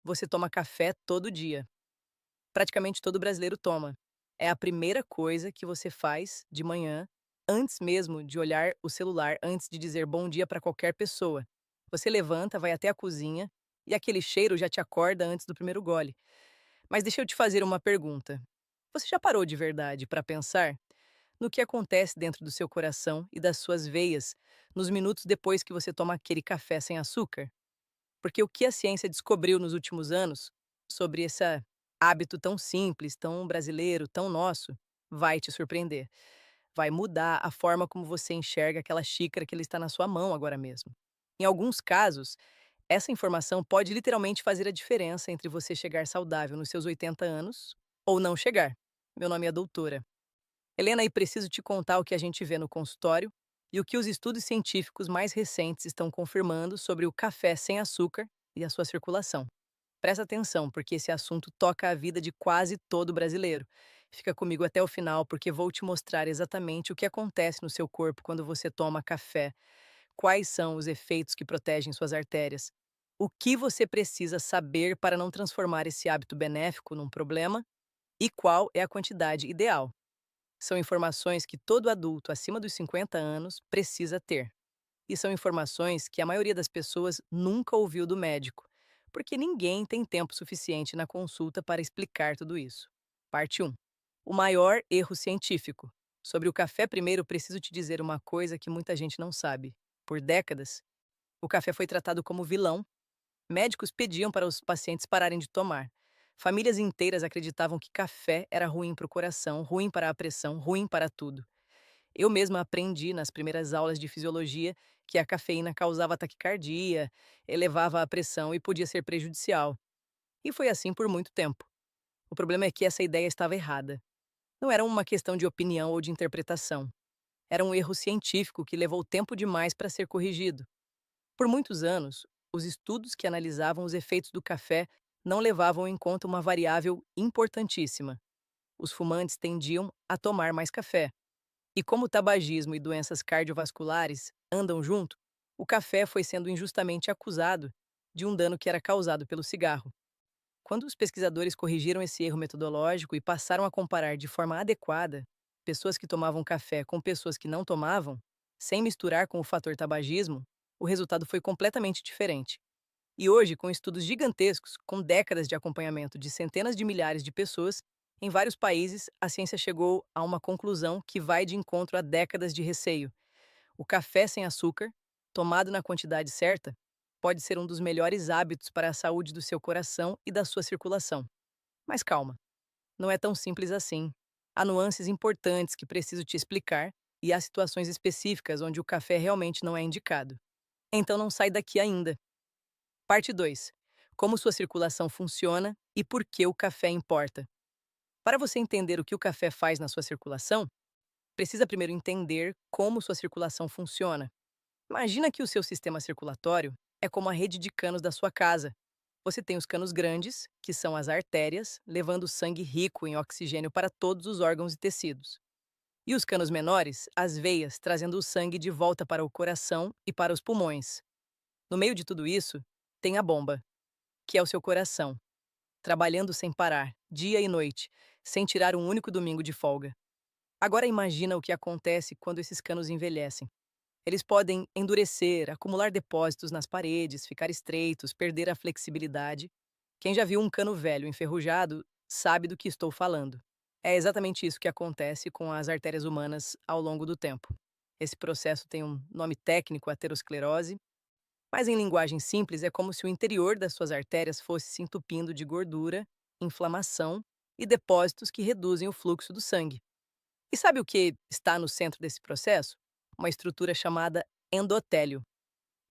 você toma café todo dia. Praticamente todo brasileiro toma. É a primeira coisa que você faz de manhã, antes mesmo de olhar o celular, antes de dizer bom dia para qualquer pessoa. Você levanta, vai até a cozinha e aquele cheiro já te acorda antes do primeiro gole. Mas deixa eu te fazer uma pergunta. Você já parou de verdade para pensar no que acontece dentro do seu coração e das suas veias nos minutos depois que você toma aquele café sem açúcar? Porque o que a ciência descobriu nos últimos anos sobre esse hábito tão simples, tão brasileiro, tão nosso, vai te surpreender. Vai mudar a forma como você enxerga aquela xícara que ele está na sua mão agora mesmo. Em alguns casos, essa informação pode literalmente fazer a diferença entre você chegar saudável nos seus 80 anos ou não chegar. Meu nome é doutora Helena, e preciso te contar o que a gente vê no consultório e o que os estudos científicos mais recentes estão confirmando sobre o café sem açúcar e a sua circulação. Presta atenção, porque esse assunto toca a vida de quase todo brasileiro. Fica comigo até o final, porque vou te mostrar exatamente o que acontece no seu corpo quando você toma café, quais são os efeitos que protegem suas artérias, o que você precisa saber para não transformar esse hábito benéfico num problema e qual é a quantidade ideal. São informações que todo adulto acima dos 50 anos precisa ter. E são informações que a maioria das pessoas nunca ouviu do médico, porque ninguém tem tempo suficiente na consulta para explicar tudo isso. Parte 1. O maior erro científico. Sobre o café, primeiro preciso te dizer uma coisa que muita gente não sabe. Por décadas, o café foi tratado como vilão. Médicos pediam para os pacientes pararem de tomar. Famílias inteiras acreditavam que café era ruim para o coração, ruim para a pressão, ruim para tudo. Eu mesma aprendi nas primeiras aulas de fisiologia que a cafeína causava taquicardia, elevava a pressão e podia ser prejudicial. E foi assim por muito tempo. O problema é que essa ideia estava errada. Não era uma questão de opinião ou de interpretação. Era um erro científico que levou tempo demais para ser corrigido. Por muitos anos, os estudos que analisavam os efeitos do café não levavam em conta uma variável importantíssima. Os fumantes tendiam a tomar mais café. E como o tabagismo e doenças cardiovasculares andam junto, o café foi sendo injustamente acusado de um dano que era causado pelo cigarro. Quando os pesquisadores corrigiram esse erro metodológico e passaram a comparar de forma adequada pessoas que tomavam café com pessoas que não tomavam, sem misturar com o fator tabagismo, o resultado foi completamente diferente. E hoje, com estudos gigantescos, com décadas de acompanhamento de centenas de milhares de pessoas, em vários países, a ciência chegou a uma conclusão que vai de encontro a décadas de receio. O café sem açúcar, tomado na quantidade certa, pode ser um dos melhores hábitos para a saúde do seu coração e da sua circulação. Mas calma, não é tão simples assim. Há nuances importantes que preciso te explicar e há situações específicas onde o café realmente não é indicado. Então não sai daqui ainda. Parte 2. Como sua circulação funciona e por que o café importa. Para você entender o que o café faz na sua circulação, precisa primeiro entender como sua circulação funciona. Imagina que o seu sistema circulatório é como a rede de canos da sua casa. Você tem os canos grandes, que são as artérias, levando sangue rico em oxigênio para todos os órgãos e tecidos. E os canos menores, as veias, trazendo o sangue de volta para o coração e para os pulmões. No meio de tudo isso, tem a bomba, que é o seu coração, trabalhando sem parar, dia e noite, sem tirar um único domingo de folga. Agora imagina o que acontece quando esses canos envelhecem. Eles podem endurecer, acumular depósitos nas paredes, ficar estreitos, perder a flexibilidade. Quem já viu um cano velho enferrujado sabe do que estou falando. É exatamente isso que acontece com as artérias humanas ao longo do tempo. Esse processo tem um nome técnico, aterosclerose, mas em linguagem simples é como se o interior das suas artérias fosse se entupindo de gordura, inflamação e depósitos que reduzem o fluxo do sangue. E sabe o que está no centro desse processo? Uma estrutura chamada endotélio.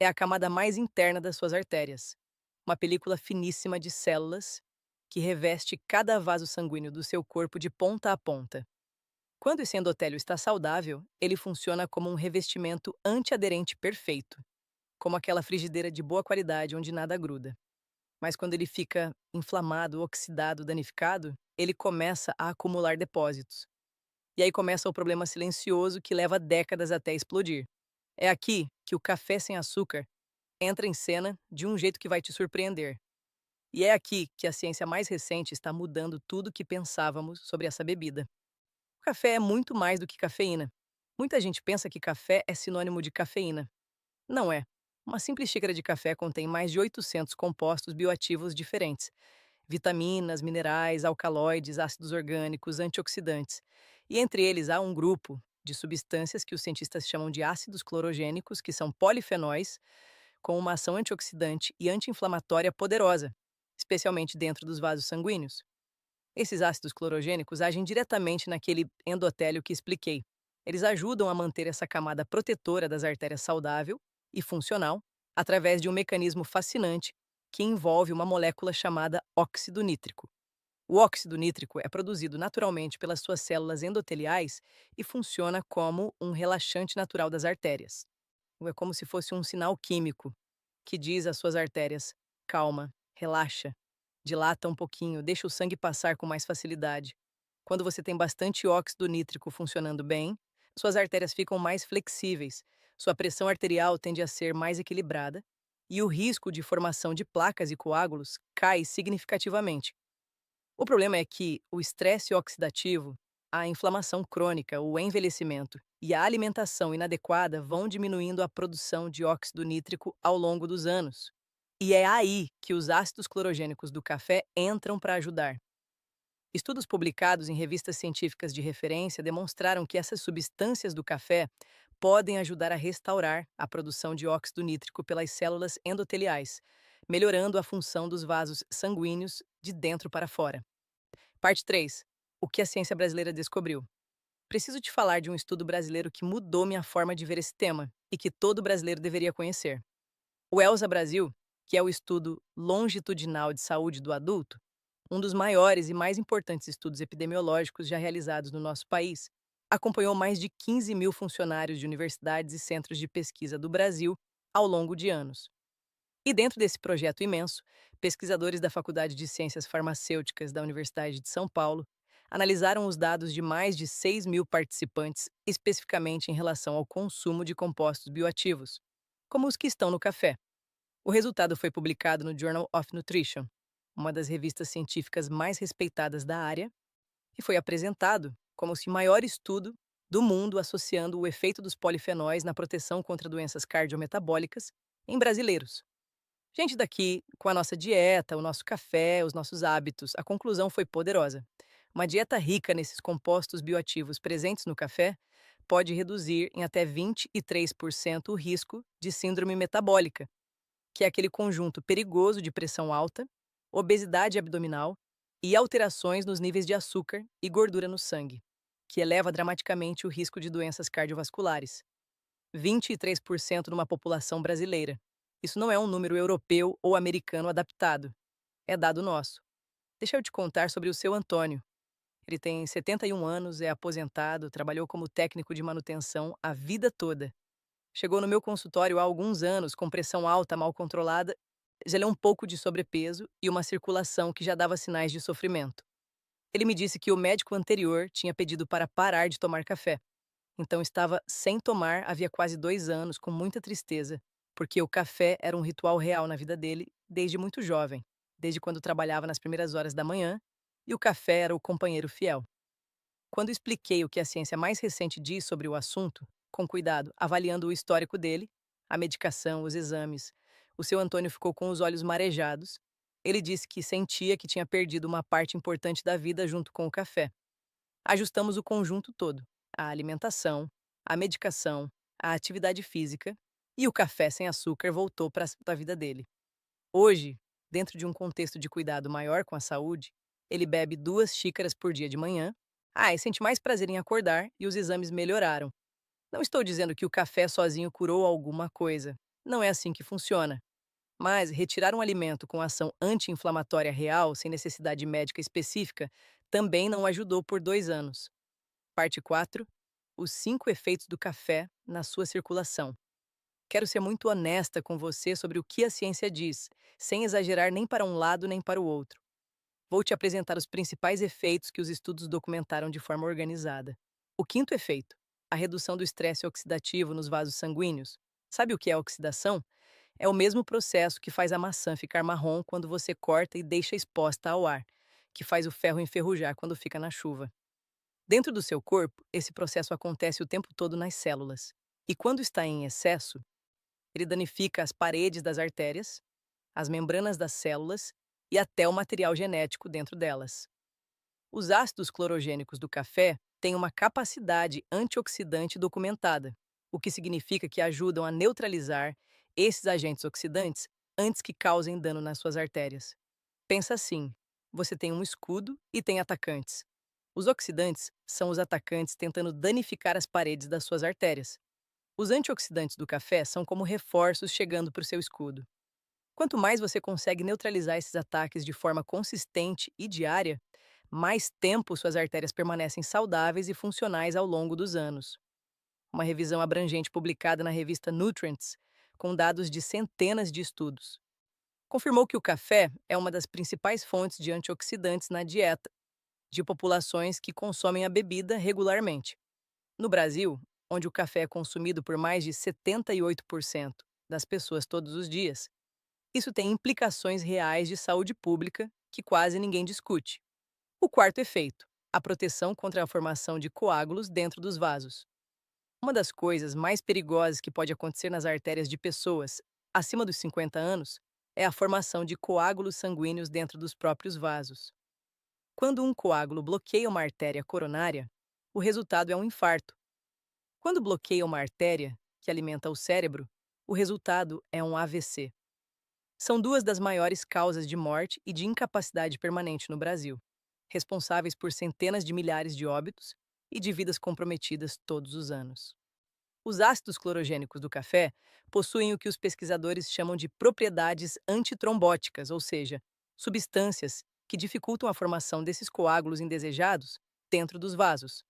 É a camada mais interna das suas artérias. Uma película finíssima de células que reveste cada vaso sanguíneo do seu corpo de ponta a ponta. Quando esse endotélio está saudável, ele funciona como um revestimento antiaderente perfeito, como aquela frigideira de boa qualidade onde nada gruda. Mas quando ele fica inflamado, oxidado, danificado, ele começa a acumular depósitos. E aí começa o problema silencioso que leva décadas até explodir. É aqui que o café sem açúcar entra em cena de um jeito que vai te surpreender. E é aqui que a ciência mais recente está mudando tudo o que pensávamos sobre essa bebida. O café é muito mais do que cafeína. Muita gente pensa que café é sinônimo de cafeína. Não é. Uma simples xícara de café contém mais de 800 compostos bioativos diferentes: vitaminas, minerais, alcaloides, ácidos orgânicos, antioxidantes. E entre eles há um grupo de substâncias que os cientistas chamam de ácidos clorogênicos, que são polifenóis, com uma ação antioxidante e anti-inflamatória poderosa, especialmente dentro dos vasos sanguíneos. Esses ácidos clorogênicos agem diretamente naquele endotélio que expliquei. Eles ajudam a manter essa camada protetora das artérias saudável e funcional através de um mecanismo fascinante que envolve uma molécula chamada óxido nítrico. O óxido nítrico é produzido naturalmente pelas suas células endoteliais e funciona como um relaxante natural das artérias. É como se fosse um sinal químico que diz às suas artérias: calma, relaxa, dilata um pouquinho, deixa o sangue passar com mais facilidade. Quando você tem bastante óxido nítrico funcionando bem, suas artérias ficam mais flexíveis, sua pressão arterial tende a ser mais equilibrada e o risco de formação de placas e coágulos cai significativamente. O problema é que o estresse oxidativo, a inflamação crônica, o envelhecimento e a alimentação inadequada vão diminuindo a produção de óxido nítrico ao longo dos anos. E é aí que os ácidos clorogênicos do café entram para ajudar. Estudos publicados em revistas científicas de referência demonstraram que essas substâncias do café podem ajudar a restaurar a produção de óxido nítrico pelas células endoteliais, melhorando a função dos vasos sanguíneos de dentro para fora. Parte 3. O que a ciência brasileira descobriu. Preciso te falar de um estudo brasileiro que mudou minha forma de ver esse tema e que todo brasileiro deveria conhecer. O ELSA Brasil, que é o estudo longitudinal de saúde do adulto, um dos maiores e mais importantes estudos epidemiológicos já realizados no nosso país, acompanhou mais de 15 mil funcionários de universidades e centros de pesquisa do Brasil ao longo de anos. E dentro desse projeto imenso, pesquisadores da Faculdade de Ciências Farmacêuticas da Universidade de São Paulo analisaram os dados de mais de 6 mil participantes, especificamente em relação ao consumo de compostos bioativos, como os que estão no café. O resultado foi publicado no Journal of Nutrition, uma das revistas científicas mais respeitadas da área, e foi apresentado como o maior estudo do mundo associando o efeito dos polifenóis na proteção contra doenças cardiometabólicas em brasileiros. Gente daqui, com a nossa dieta, o nosso café, os nossos hábitos, a conclusão foi poderosa. Uma dieta rica nesses compostos bioativos presentes no café pode reduzir em até 23% o risco de síndrome metabólica, que é aquele conjunto perigoso de pressão alta, obesidade abdominal e alterações nos níveis de açúcar e gordura no sangue, que eleva dramaticamente o risco de doenças cardiovasculares. 23% numa população brasileira. Isso não é um número europeu ou americano adaptado. É dado nosso. Deixa eu te contar sobre o seu Antônio. Ele tem 71 anos, é aposentado, trabalhou como técnico de manutenção a vida toda. Chegou no meu consultório há alguns anos com pressão alta mal controlada, já um pouco de sobrepeso e uma circulação que já dava sinais de sofrimento. Ele me disse que o médico anterior tinha pedido para parar de tomar café. Então estava sem tomar havia quase 2 anos, com muita tristeza, porque o café era um ritual real na vida dele desde muito jovem, desde quando trabalhava nas primeiras horas da manhã, e o café era o companheiro fiel. Quando expliquei o que a ciência mais recente diz sobre o assunto, com cuidado, avaliando o histórico dele, a medicação, os exames, o seu Antônio ficou com os olhos marejados. Ele disse que sentia que tinha perdido uma parte importante da vida junto com o café. Ajustamos o conjunto todo: a alimentação, a medicação, a atividade física e o café sem açúcar voltou para a vida dele. Hoje, dentro de um contexto de cuidado maior com a saúde, ele bebe 2 xícaras por dia de manhã. E sente mais prazer em acordar e os exames melhoraram. Não estou dizendo que o café sozinho curou alguma coisa. Não é assim que funciona. Mas retirar um alimento com ação anti-inflamatória real, sem necessidade médica específica, também não ajudou por 2 anos. Parte 4. Os 5 efeitos do café na sua circulação. Quero ser muito honesta com você sobre o que a ciência diz, sem exagerar nem para um lado nem para o outro. Vou te apresentar os principais efeitos que os estudos documentaram de forma organizada. O quinto efeito: a redução do estresse oxidativo nos vasos sanguíneos. Sabe o que é oxidação? É o mesmo processo que faz a maçã ficar marrom quando você corta e deixa exposta ao ar, que faz o ferro enferrujar quando fica na chuva. Dentro do seu corpo, esse processo acontece o tempo todo nas células. E quando está em excesso, ele danifica as paredes das artérias, as membranas das células e até o material genético dentro delas. Os ácidos clorogênicos do café têm uma capacidade antioxidante documentada, o que significa que ajudam a neutralizar esses agentes oxidantes antes que causem dano nas suas artérias. Pensa assim: você tem um escudo e tem atacantes. Os oxidantes são os atacantes tentando danificar as paredes das suas artérias. Os antioxidantes do café são como reforços chegando para o seu escudo. Quanto mais você consegue neutralizar esses ataques de forma consistente e diária, mais tempo suas artérias permanecem saudáveis e funcionais ao longo dos anos. Uma revisão abrangente publicada na revista Nutrients, com dados de centenas de estudos, confirmou que o café é uma das principais fontes de antioxidantes na dieta de populações que consomem a bebida regularmente. No Brasil, onde o café é consumido por mais de 78% das pessoas todos os dias, isso tem implicações reais de saúde pública que quase ninguém discute. O quarto efeito: a proteção contra a formação de coágulos dentro dos vasos. Uma das coisas mais perigosas que pode acontecer nas artérias de pessoas acima dos 50 anos é a formação de coágulos sanguíneos dentro dos próprios vasos. Quando um coágulo bloqueia uma artéria coronária, o resultado é um infarto. Quando bloqueia uma artéria que alimenta o cérebro, o resultado é um AVC. São duas das maiores causas de morte e de incapacidade permanente no Brasil, responsáveis por centenas de milhares de óbitos e de vidas comprometidas todos os anos. Os ácidos clorogênicos do café possuem o que os pesquisadores chamam de propriedades antitrombóticas, ou seja, substâncias que dificultam a formação desses coágulos indesejados dentro dos vasos.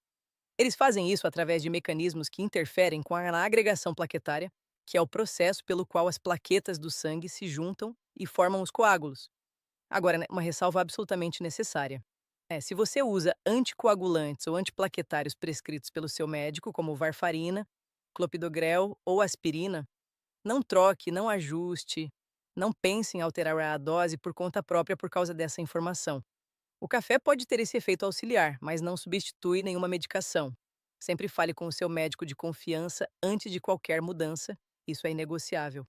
Eles fazem isso através de mecanismos que interferem com a agregação plaquetária, que é o processo pelo qual as plaquetas do sangue se juntam e formam os coágulos. Agora, né, uma ressalva absolutamente necessária. Se você usa anticoagulantes ou antiplaquetários prescritos pelo seu médico, como varfarina, clopidogrel ou aspirina, não troque, não ajuste, não pense em alterar a dose por conta própria por causa dessa informação. O café pode ter esse efeito auxiliar, mas não substitui nenhuma medicação. Sempre fale com o seu médico de confiança antes de qualquer mudança, isso é inegociável.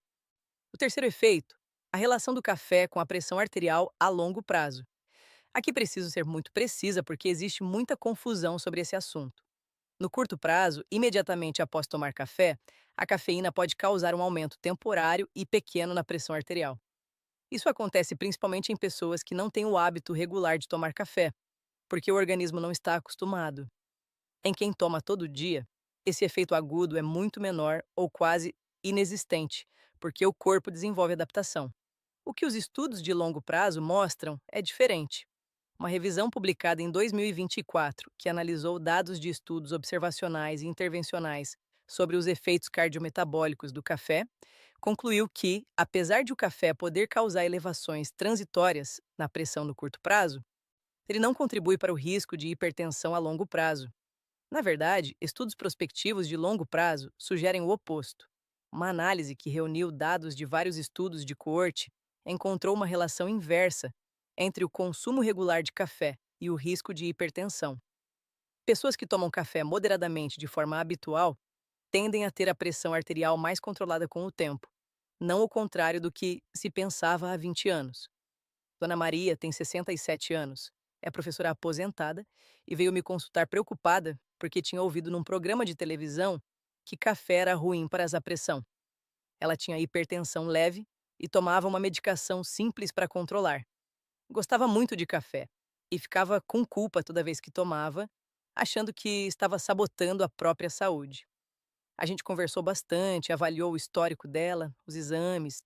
O terceiro efeito: a relação do café com a pressão arterial a longo prazo. Aqui preciso ser muito precisa porque existe muita confusão sobre esse assunto. No curto prazo, imediatamente após tomar café, a cafeína pode causar um aumento temporário e pequeno na pressão arterial. Isso acontece principalmente em pessoas que não têm o hábito regular de tomar café, porque o organismo não está acostumado. Em quem toma todo dia, esse efeito agudo é muito menor ou quase inexistente, porque o corpo desenvolve adaptação. O que os estudos de longo prazo mostram é diferente. Uma revisão publicada em 2024, que analisou dados de estudos observacionais e intervencionais sobre os efeitos cardiometabólicos do café, concluiu que, apesar de o café poder causar elevações transitórias na pressão no curto prazo, ele não contribui para o risco de hipertensão a longo prazo. Na verdade, estudos prospectivos de longo prazo sugerem o oposto. Uma análise que reuniu dados de vários estudos de coorte encontrou uma relação inversa entre o consumo regular de café e o risco de hipertensão. Pessoas que tomam café moderadamente de forma habitual tendem a ter a pressão arterial mais controlada com o tempo, não o contrário do que se pensava há 20 anos. Dona Maria tem 67 anos, é professora aposentada e veio me consultar preocupada porque tinha ouvido num programa de televisão que café era ruim para a pressão. Ela tinha hipertensão leve e tomava uma medicação simples para controlar. Gostava muito de café e ficava com culpa toda vez que tomava, achando que estava sabotando a própria saúde. A gente conversou bastante, avaliou o histórico dela, os exames,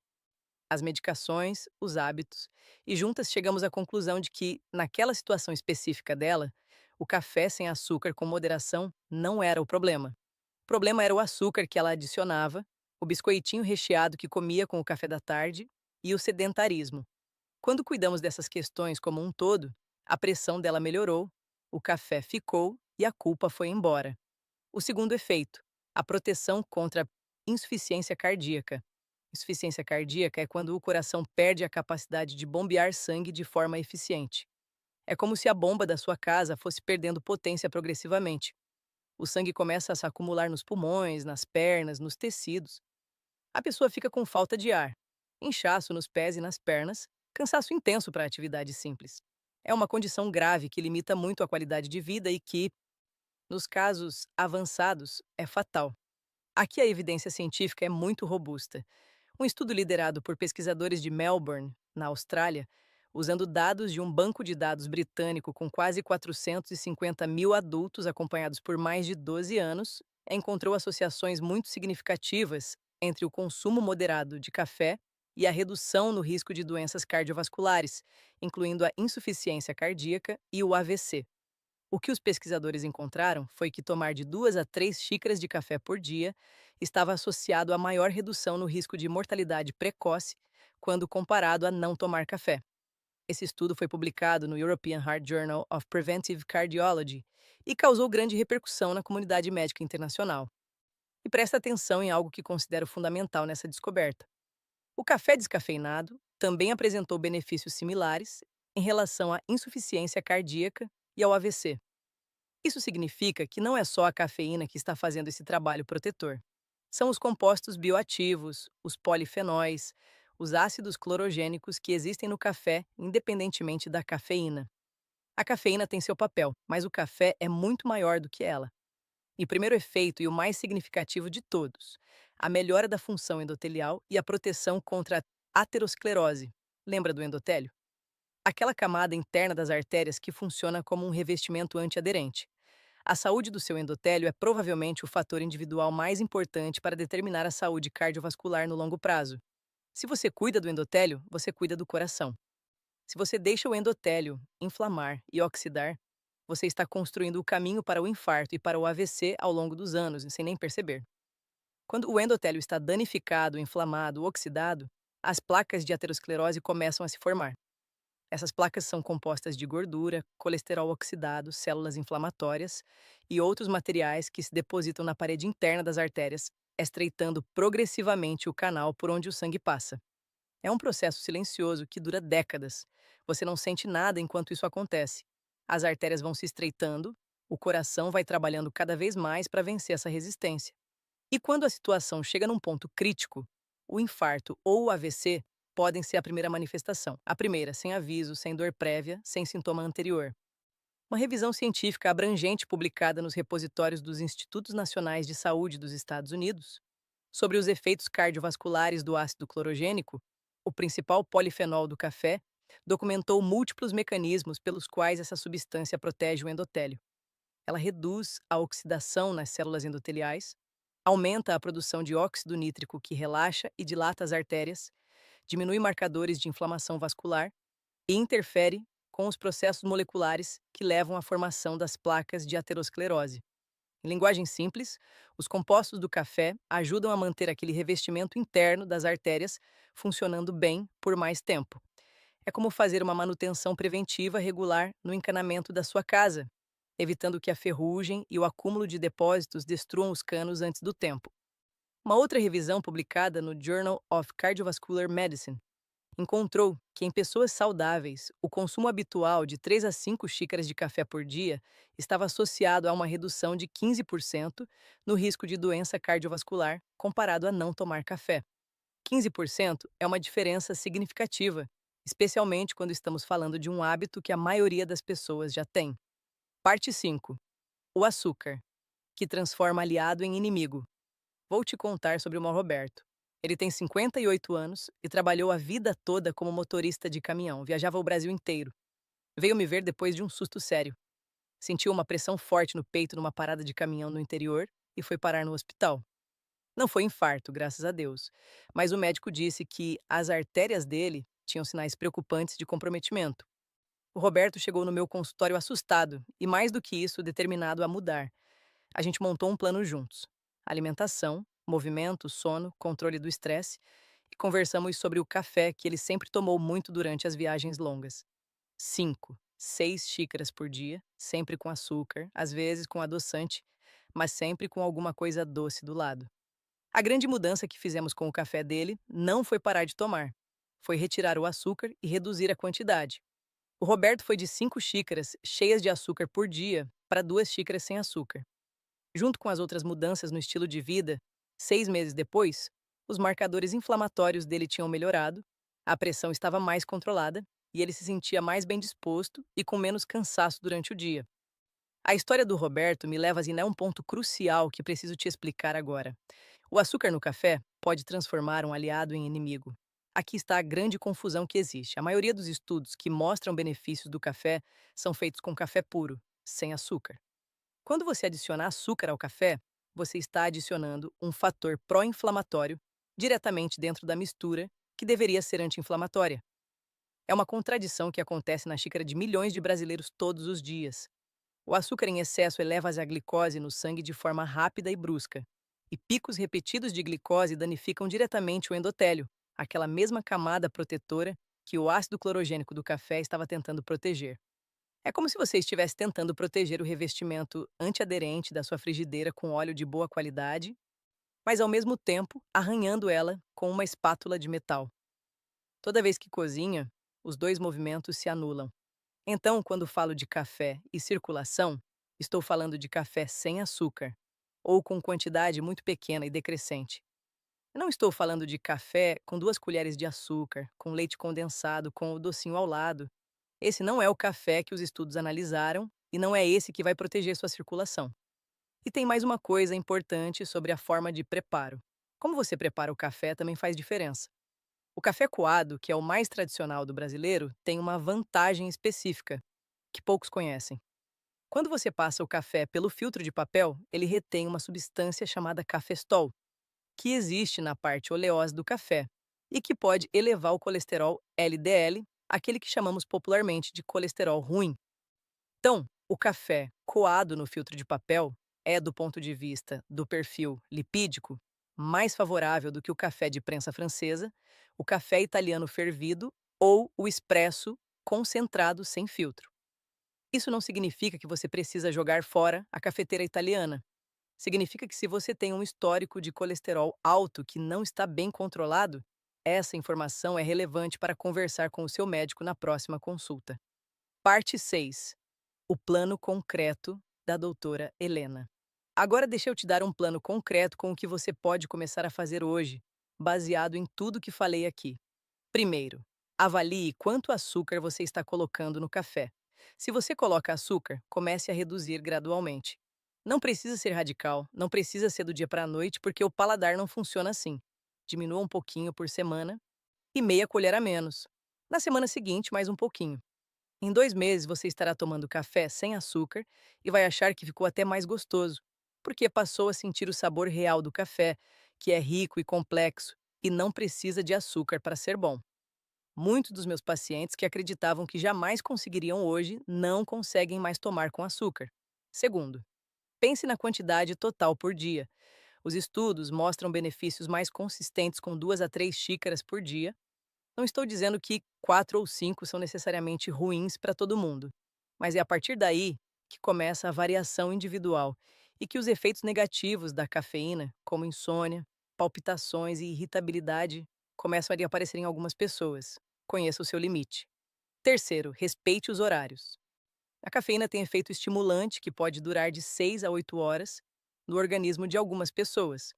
as medicações, os hábitos, e juntas chegamos à conclusão de que, naquela situação específica dela, o café sem açúcar com moderação não era o problema. O problema era o açúcar que ela adicionava, o biscoitinho recheado que comia com o café da tarde e o sedentarismo. Quando cuidamos dessas questões como um todo, a pressão dela melhorou, o café ficou e a culpa foi embora. O segundo efeito: a proteção contra a insuficiência cardíaca. Insuficiência cardíaca é quando o coração perde a capacidade de bombear sangue de forma eficiente. É como se a bomba da sua casa fosse perdendo potência progressivamente. O sangue começa a se acumular nos pulmões, nas pernas, nos tecidos. A pessoa fica com falta de ar, inchaço nos pés e nas pernas, cansaço intenso para atividades simples. É uma condição grave que limita muito a qualidade de vida e que, nos casos avançados, é fatal. Aqui a evidência científica é muito robusta. Um estudo liderado por pesquisadores de Melbourne, na Austrália, usando dados de um banco de dados britânico com quase 450 mil adultos acompanhados por mais de 12 anos, encontrou associações muito significativas entre o consumo moderado de café e a redução no risco de doenças cardiovasculares, incluindo a insuficiência cardíaca e o AVC. O que os pesquisadores encontraram foi que tomar de 2 a 3 xícaras de café por dia estava associado a maior redução no risco de mortalidade precoce quando comparado a não tomar café. Esse estudo foi publicado no European Heart Journal of Preventive Cardiology e causou grande repercussão na comunidade médica internacional. E presta atenção em algo que considero fundamental nessa descoberta. O café descafeinado também apresentou benefícios similares em relação à insuficiência cardíaca e ao AVC. Isso significa que não é só a cafeína que está fazendo esse trabalho protetor. São os compostos bioativos, os polifenóis, os ácidos clorogênicos que existem no café, independentemente da cafeína. A cafeína tem seu papel, mas o café é muito maior do que ela. E o primeiro efeito e o mais significativo de todos, a melhora da função endotelial e a proteção contra a aterosclerose. Lembra do endotélio? Aquela camada interna das artérias que funciona como um revestimento antiaderente. A saúde do seu endotélio é provavelmente o fator individual mais importante para determinar a saúde cardiovascular no longo prazo. Se você cuida do endotélio, você cuida do coração. Se você deixa o endotélio inflamar e oxidar, você está construindo o caminho para o infarto e para o AVC ao longo dos anos, sem nem perceber. Quando o endotélio está danificado, inflamado, oxidado, as placas de aterosclerose começam a se formar. Essas placas são compostas de gordura, colesterol oxidado, células inflamatórias e outros materiais que se depositam na parede interna das artérias, estreitando progressivamente o canal por onde o sangue passa. É um processo silencioso que dura décadas. Você não sente nada enquanto isso acontece. As artérias vão se estreitando, o coração vai trabalhando cada vez mais para vencer essa resistência. E quando a situação chega num ponto crítico, o infarto ou o AVC podem ser a primeira manifestação. A primeira, sem aviso, sem dor prévia, sem sintoma anterior. Uma revisão científica abrangente publicada nos repositórios dos Institutos Nacionais de Saúde dos Estados Unidos sobre os efeitos cardiovasculares do ácido clorogênico, o principal polifenol do café, documentou múltiplos mecanismos pelos quais essa substância protege o endotélio. Ela reduz a oxidação nas células endoteliais, aumenta a produção de óxido nítrico que relaxa e dilata as artérias, diminui marcadores de inflamação vascular e interfere com os processos moleculares que levam à formação das placas de aterosclerose. Em linguagem simples, os compostos do café ajudam a manter aquele revestimento interno das artérias funcionando bem por mais tempo. É como fazer uma manutenção preventiva regular no encanamento da sua casa, evitando que a ferrugem e o acúmulo de depósitos destruam os canos antes do tempo. Uma outra revisão publicada no Journal of Cardiovascular Medicine encontrou que em pessoas saudáveis, o consumo habitual de 3 a 5 xícaras de café por dia estava associado a uma redução de 15% no risco de doença cardiovascular comparado a não tomar café. 15% é uma diferença significativa, especialmente quando estamos falando de um hábito que a maioria das pessoas já tem. Parte 5. O açúcar, que transforma aliado em inimigo. Vou te contar sobre o Mauro Roberto. Ele tem 58 anos e trabalhou a vida toda como motorista de caminhão, viajava o Brasil inteiro. Veio me ver depois de um susto sério. Sentiu uma pressão forte no peito numa parada de caminhão no interior e foi parar no hospital. Não foi infarto, graças a Deus, mas o médico disse que as artérias dele tinham sinais preocupantes de comprometimento. O Roberto chegou no meu consultório assustado e, mais do que isso, determinado a mudar. A gente montou um plano juntos: alimentação, movimento, sono, controle do estresse, e conversamos sobre o café que ele sempre tomou muito durante as viagens longas. 5, 6 xícaras por dia, sempre com açúcar, às vezes com adoçante, mas sempre com alguma coisa doce do lado. A grande mudança que fizemos com o café dele não foi parar de tomar, foi retirar o açúcar e reduzir a quantidade. O Roberto foi de 5 xícaras cheias de açúcar por dia para 2 xícaras sem açúcar. Junto com as outras mudanças no estilo de vida, 6 meses depois, os marcadores inflamatórios dele tinham melhorado, a pressão estava mais controlada e ele se sentia mais bem disposto e com menos cansaço durante o dia. A história do Roberto me leva a um ponto crucial que preciso te explicar agora. O açúcar no café pode transformar um aliado em inimigo. Aqui está a grande confusão que existe. A maioria dos estudos que mostram benefícios do café são feitos com café puro, sem açúcar. Quando você adiciona açúcar ao café, você está adicionando um fator pró-inflamatório diretamente dentro da mistura que deveria ser anti-inflamatória. É uma contradição que acontece na xícara de milhões de brasileiros todos os dias. O açúcar em excesso eleva a glicose no sangue de forma rápida e brusca, e picos repetidos de glicose danificam diretamente o endotélio, aquela mesma camada protetora que o ácido clorogênico do café estava tentando proteger. É como se você estivesse tentando proteger o revestimento antiaderente da sua frigideira com óleo de boa qualidade, mas ao mesmo tempo arranhando ela com uma espátula de metal. Toda vez que cozinha, os dois movimentos se anulam. Então, quando falo de café e circulação, estou falando de café sem açúcar, ou com quantidade muito pequena e decrescente. Eu não estou falando de café com 2 colheres de açúcar, com leite condensado, com o docinho ao lado. Esse não é o café que os estudos analisaram e não é esse que vai proteger sua circulação. E tem mais uma coisa importante sobre a forma de preparo. Como você prepara o café também faz diferença. O café coado, que é o mais tradicional do brasileiro, tem uma vantagem específica, que poucos conhecem. Quando você passa o café pelo filtro de papel, ele retém uma substância chamada cafestol, que existe na parte oleosa do café e que pode elevar o colesterol LDL, aquele que chamamos popularmente de colesterol ruim. Então, o café coado no filtro de papel é, do ponto de vista do perfil lipídico, mais favorável do que o café de prensa francesa, o café italiano fervido ou o expresso concentrado sem filtro. Isso não significa que você precisa jogar fora a cafeteira italiana. Significa que se você tem um histórico de colesterol alto que não está bem controlado, essa informação é relevante para conversar com o seu médico na próxima consulta. Parte 6. O plano concreto da doutora Helena. Agora deixa eu te dar um plano concreto com o que você pode começar a fazer hoje, baseado em tudo que falei aqui. Primeiro, avalie quanto açúcar você está colocando no café. Se você coloca açúcar, comece a reduzir gradualmente. Não precisa ser radical, não precisa ser do dia para a noite, porque o paladar não funciona assim. Diminua um pouquinho por semana e meia colher a menos. Na semana seguinte, mais um pouquinho. Em 2 meses, você estará tomando café sem açúcar e vai achar que ficou até mais gostoso, porque passou a sentir o sabor real do café, que é rico e complexo e não precisa de açúcar para ser bom. Muitos dos meus pacientes que acreditavam que jamais conseguiriam hoje não conseguem mais tomar com açúcar. Segundo, pense na quantidade total por dia. Os estudos mostram benefícios mais consistentes com 2 a 3 xícaras por dia. Não estou dizendo que 4 ou 5 são necessariamente ruins para todo mundo, mas é a partir daí que começa a variação individual e que os efeitos negativos da cafeína, como insônia, palpitações e irritabilidade, começam a aparecer em algumas pessoas. Conheça o seu limite. Terceiro, respeite os horários. A cafeína tem efeito estimulante que pode durar de 6 a 8 horas no organismo de algumas pessoas,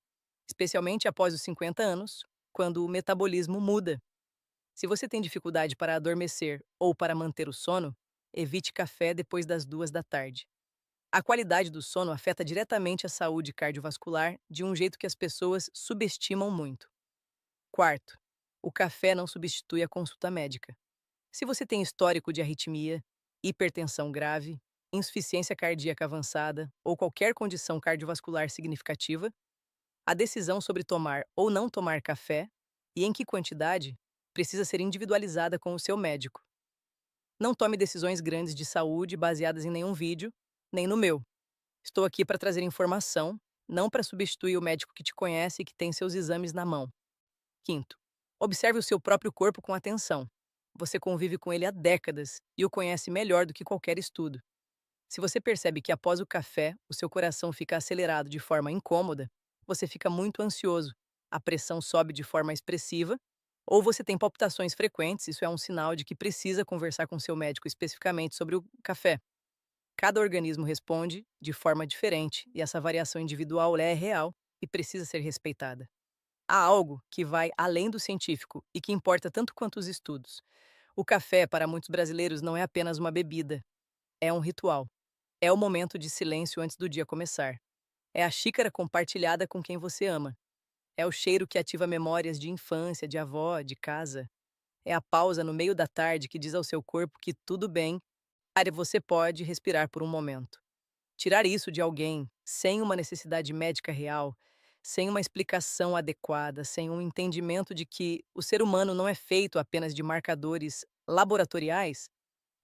especialmente após os 50 anos, quando o metabolismo muda. Se você tem dificuldade para adormecer ou para manter o sono, evite café depois das 2 da tarde. A qualidade do sono afeta diretamente a saúde cardiovascular de um jeito que as pessoas subestimam muito. Quarto, o café não substitui a consulta médica. Se você tem histórico de arritmia, hipertensão grave, insuficiência cardíaca avançada ou qualquer condição cardiovascular significativa, a decisão sobre tomar ou não tomar café e em que quantidade precisa ser individualizada com o seu médico. Não tome decisões grandes de saúde baseadas em nenhum vídeo, nem no meu. Estou aqui para trazer informação, não para substituir o médico que te conhece e que tem seus exames na mão. Quinto, observe o seu próprio corpo com atenção. Você convive com ele há décadas e o conhece melhor do que qualquer estudo. Se você percebe que após o café o seu coração fica acelerado de forma incômoda, você fica muito ansioso, a pressão sobe de forma expressiva, ou você tem palpitações frequentes, isso é um sinal de que precisa conversar com seu médico especificamente sobre o café. Cada organismo responde de forma diferente e essa variação individual é real e precisa ser respeitada. Há algo que vai além do científico e que importa tanto quanto os estudos. O café, para muitos brasileiros, não é apenas uma bebida, é um ritual. É o momento de silêncio antes do dia começar. É a xícara compartilhada com quem você ama. É o cheiro que ativa memórias de infância, de avó, de casa. É a pausa no meio da tarde que diz ao seu corpo que tudo bem, você pode respirar por um momento. Tirar isso de alguém, sem uma necessidade médica real, sem uma explicação adequada, sem um entendimento de que o ser humano não é feito apenas de marcadores laboratoriais,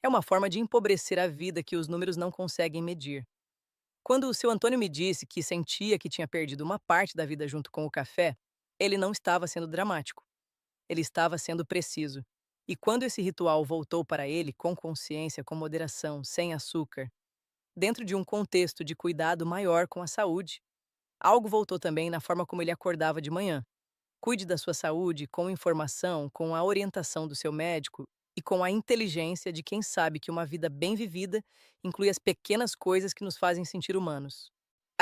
é uma forma de empobrecer a vida que os números não conseguem medir. Quando o seu Antônio me disse que sentia que tinha perdido uma parte da vida junto com o café, ele não estava sendo dramático, ele estava sendo preciso. E quando esse ritual voltou para ele, com consciência, com moderação, sem açúcar, dentro de um contexto de cuidado maior com a saúde, algo voltou também na forma como ele acordava de manhã. Cuide da sua saúde com informação, com a orientação do seu médico e com a inteligência de quem sabe que uma vida bem vivida inclui as pequenas coisas que nos fazem sentir humanos.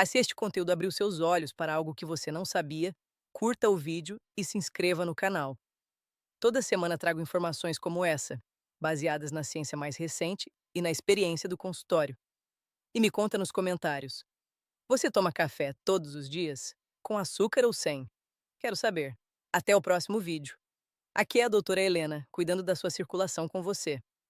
Se este conteúdo abriu seus olhos para algo que você não sabia, curta o vídeo e se inscreva no canal. Toda semana trago informações como essa, baseadas na ciência mais recente e na experiência do consultório. E me conta nos comentários: você toma café todos os dias? Com açúcar ou sem? Quero saber. Até o próximo vídeo. Aqui é a doutora Helena, cuidando da sua circulação com você.